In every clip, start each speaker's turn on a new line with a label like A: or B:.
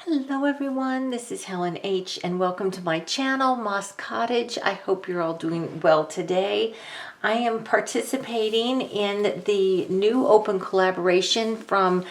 A: Hello everyone, this is Helen H. and welcome to my channel, Moss Cottage. I hope you're all doing well today. I am participating in the new open collaboration from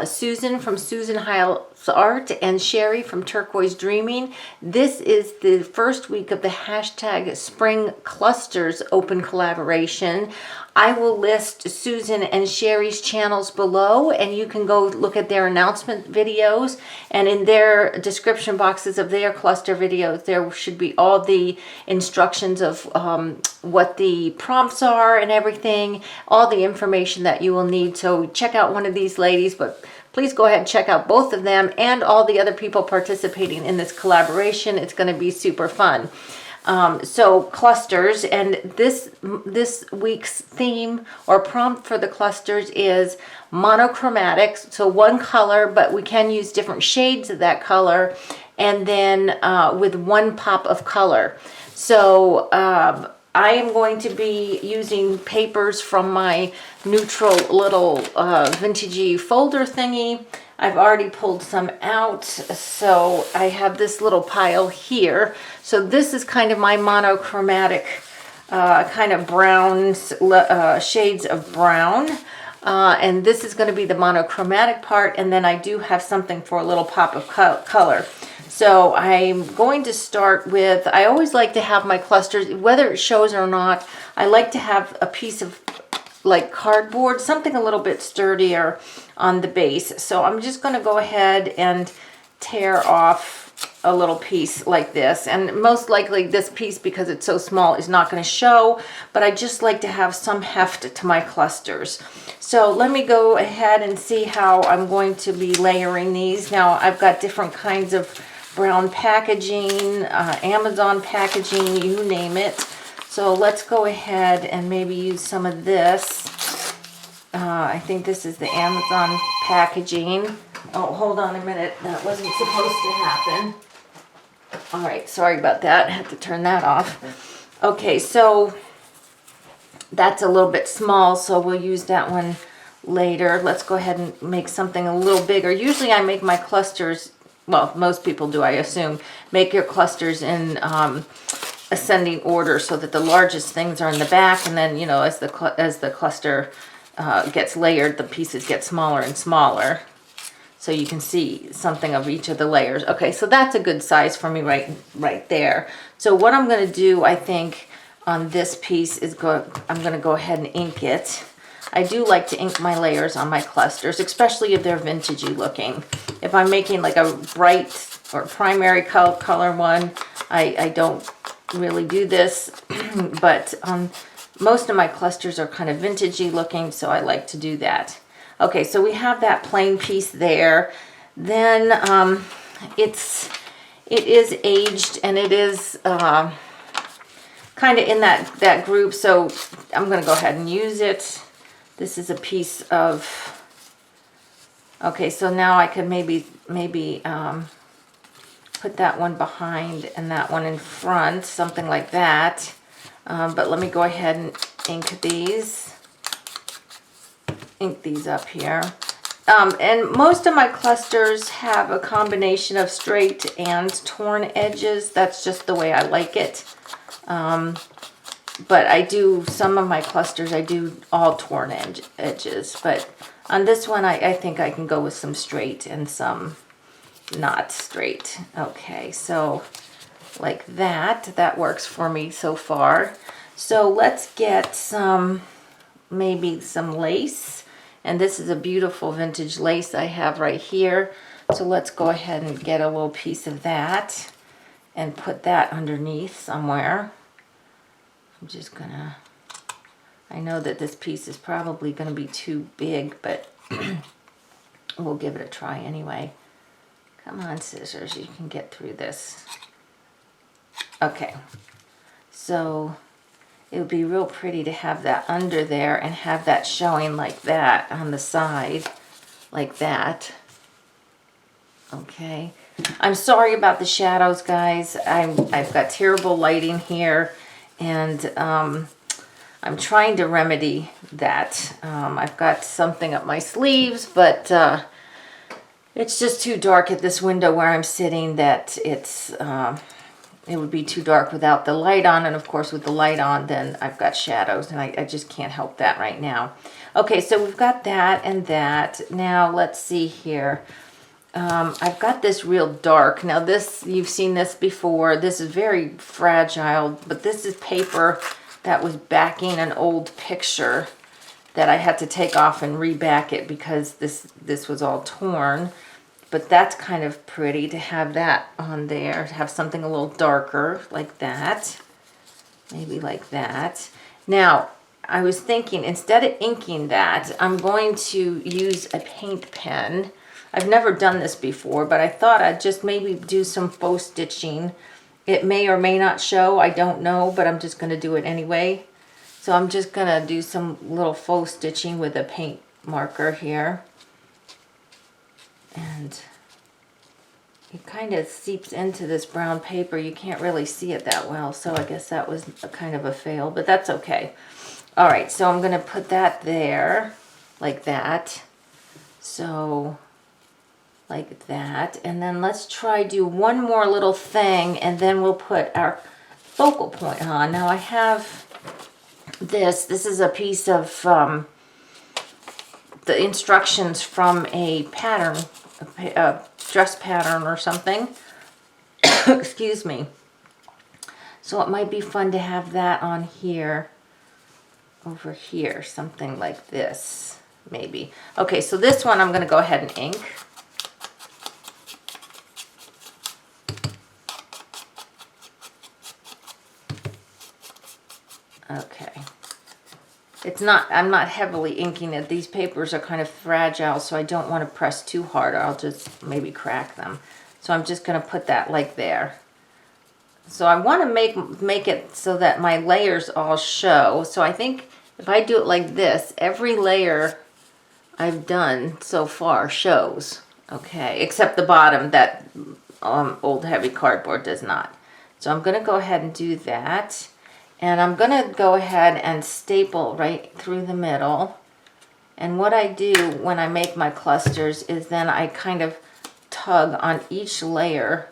A: Susan from Susan Hiles Art and Sheree from Turquoise Dreaming. This is the first week of the hashtag Spring Clusters open collaboration. I will list Susan and Sheree's channels below, and you can go look at their announcement videos, and in their description boxes of their cluster videos there should be all the instructions of what the prompts are and everything, all the information that you will need. So check out one of these ladies, but please go ahead and check out both of them and all the other people participating in this collaboration. It's going to be super fun. So clusters, and this week's theme or prompt for the clusters is monochromatic, so one color, but we can use different shades of that color, and then with one pop of color. So I am going to be using papers from my neutral little vintagey folder thingy. I've already pulled some out, so I have this little pile here. So this is kind of my monochromatic kind of brown, shades of brown. And this is going to be the monochromatic part, and then I do have something for a little pop of color. So I'm going to start with, I always like to have my clusters, whether it shows or not, I like to have a piece of like cardboard, something a little bit sturdier on the base. So I'm just going to go ahead and tear off a little piece like this, and most likely this piece, because it's so small, is not going to show, but I just like to have some heft to my clusters. So let me go ahead and see how I'm going to be layering these. Now I've got different kinds of brown packaging, Amazon packaging, you name it. So let's go ahead and maybe use some of this. I think this is the Amazon packaging. Oh, hold on a minute. That wasn't supposed to happen. All right, sorry about that. I had to turn that off. Okay, so that's a little bit small, so we'll use that one later. Let's go ahead and make something a little bigger. Usually I make my clusters, well, most people do, I assume, make your clusters in ascending order so that the largest things are in the back, and then, you know, as the cluster gets layered, the pieces get smaller and smaller, so you can see something of each of the layers. Okay, so that's a good size for me right there. So what I'm going to do, I think, on this piece is I'm going to go ahead and ink it. I do like to ink my layers on my clusters, especially if they're vintagey looking. If I'm making like a bright or primary color one, I don't really do this, but most of my clusters are kind of vintagey looking, so I like to do that. Okay, so we have that plain piece there. Then it is aged, and it is kind of in that group, so I'm going to go ahead and use it. This is a piece of, okay, so now I could maybe put that one behind and that one in front, something like that. But let me go ahead and ink these up here. And most of my clusters have a combination of straight and torn edges. That's just the way I like it. But I do, some of my clusters, I do all torn edges. But on this one, I think I can go with some straight and some not straight. Okay, so like that works for me so far. So let's get maybe some lace, and this is a beautiful vintage lace I have right here. So let's go ahead and get a little piece of that and put that underneath somewhere. I'm just gonna, I know that this piece is probably gonna be too big, but we'll give it a try anyway. Come on, scissors, you can get through this. Okay, so it would be real pretty to have that under there and have that showing like that on the side, like that. Okay, I'm sorry about the shadows, guys. I've got terrible lighting here, and I'm trying to remedy that. I've got something up my sleeves, but It's just too dark at this window where I'm sitting that it would be too dark without the light on. And of course with the light on, then I've got shadows, and I just can't help that right now. Okay, so we've got that and that. Now let's see here. I've got this real dark. Now this, you've seen this before. This is very fragile, but this is paper that was backing an old picture that I had to take off and reback it because this was all torn. But that's kind of pretty to have that on there, to have something a little darker like that. Maybe like that. Now, I was thinking, instead of inking that, I'm going to use a paint pen. I've never done this before, but I thought I'd just maybe do some faux stitching. It may or may not show, I don't know, but I'm just going to do it anyway. So I'm just going to do some little faux stitching with a paint marker here. And it kind of seeps into this brown paper. You can't really see it that well, so I guess that was a kind of a fail, but that's okay. All right, so I'm going to put that there like that. So like that, and then let's try do one more little thing, and then we'll put our focal point on. Now I have this is a piece of the instructions from a pattern, a dress pattern or something. Excuse me. So it might be fun to have that on here, over here, something like this maybe. Okay, so this one I'm going to go ahead and ink. Okay. It's not, I'm not heavily inking it. These papers are kind of fragile, so I don't want to press too hard, or I'll just maybe crack them. So I'm just going to put that like there. So I want to make it so that my layers all show. So I think if I do it like this, every layer I've done so far shows. Okay, except the bottom, that old heavy cardboard does not. So I'm going to go ahead and do that. And I'm going to go ahead and staple right through the middle. And what I do when I make my clusters is then I kind of tug on each layer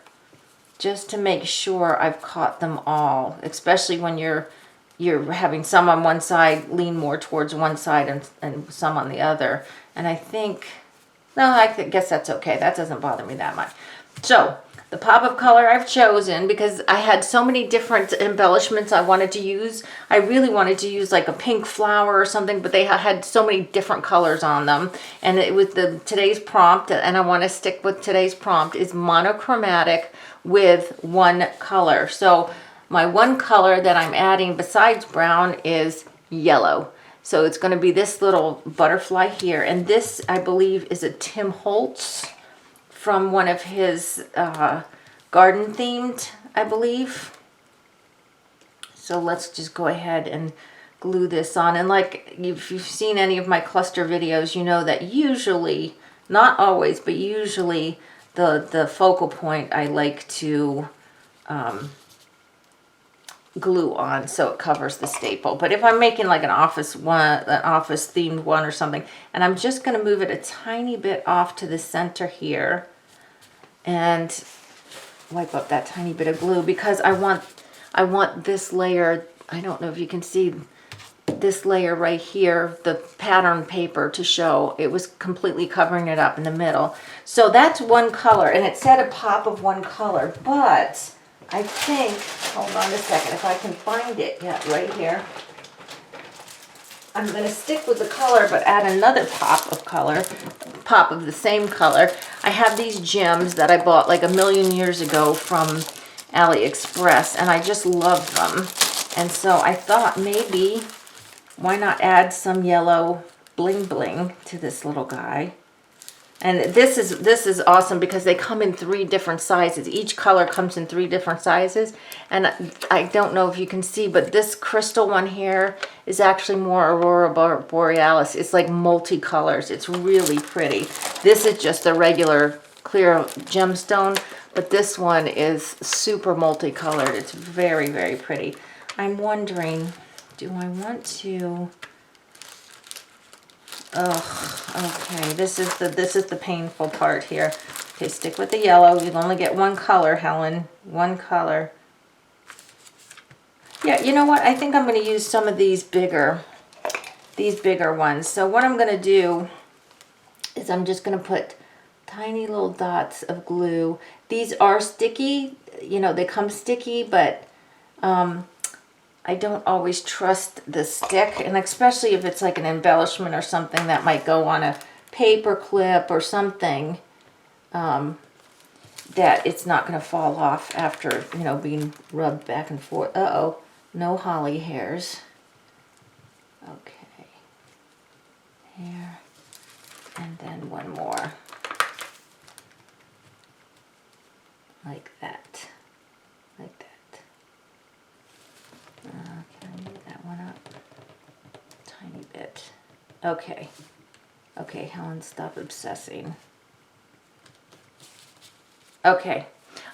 A: just to make sure I've caught them all, especially when you're having some on one side lean more towards one side and some on the other. And I think, no, I guess that's okay. That doesn't bother me that much. So the pop of color I've chosen, because I had so many different embellishments I wanted to use. I really wanted to use like a pink flower or something, but they had so many different colors on them. And it was today's prompt, and I want to stick with today's prompt, is monochromatic with one color. So my one color that I'm adding besides brown is yellow. So it's going to be this little butterfly here. And this, I believe, is a Tim Holtz from one of his garden themed, I believe. So let's just go ahead and glue this on. And like, if you've seen any of my cluster videos, you know that usually, not always, but usually the focal point I like to glue on so it covers the staple. But if I'm making like an office themed one or something, and I'm just going to move it a tiny bit off to the center here and wipe up that tiny bit of glue, because I want this layer, I don't know if you can see this layer right here, the pattern paper, to show it was completely covering it up in the middle. So that's one color, and it said a pop of one color, but I think, hold on a second, if I can find it, yeah, right here. I'm going to stick with the color, but add another pop of color, pop of the same color. I have these gems that I bought like a million years ago from AliExpress, and I just love them. And so I thought maybe, why not add some yellow bling bling to this little guy. And this is awesome because they come in 3 different sizes. Each color comes in 3 different sizes. And I don't know if you can see, but this crystal one here is actually more Aurora Borealis. It's like multicolors. It's really pretty. This is just a regular clear gemstone, but this one is super multicolored. It's very, very pretty. I'm wondering, do I want to Oh, okay. This is the painful part here. Okay, stick with the yellow. You only get one color, Helen. One color. Yeah, you know what? I think I'm going to use some of these bigger ones. So what I'm going to do is I'm just going to put tiny little dots of glue. These are sticky. You know, they come sticky, but I don't always trust the stick, and especially if it's like an embellishment or something that might go on a paper clip or something, that it's not going to fall off after, you know, being rubbed back and forth. Uh-oh, no holly hairs. Okay, here, and then one more, like that, like that. Can I move that one up? Tiny bit. Okay. Okay, Helen, stop obsessing. Okay.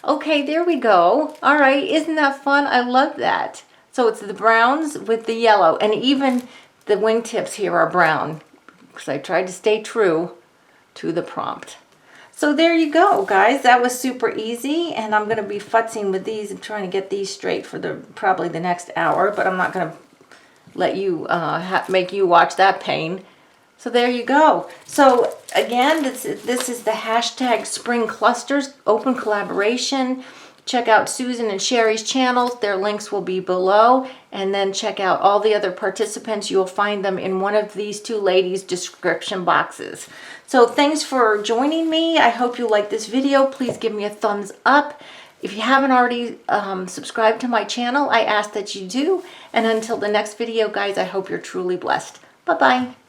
A: Okay, there we go. All right, isn't that fun? I love that. So it's the browns with the yellow, and even the wingtips here are brown because I tried to stay true to the prompt. So there you go, guys. That was super easy, and I'm going to be futzing with these and trying to get these straight for probably the next hour, but I'm not going to let you make you watch that pain. So there you go. So again, this is the hashtag Spring Clusters open collaboration. Check out Susan and Sheree's channels. Their links will be below. And then check out all the other participants. You'll find them in one of these two ladies' description boxes. So thanks for joining me. I hope you like this video. Please give me a thumbs up. If you haven't already subscribed to my channel, I ask that you do. And until the next video, guys, I hope you're truly blessed. Bye-bye.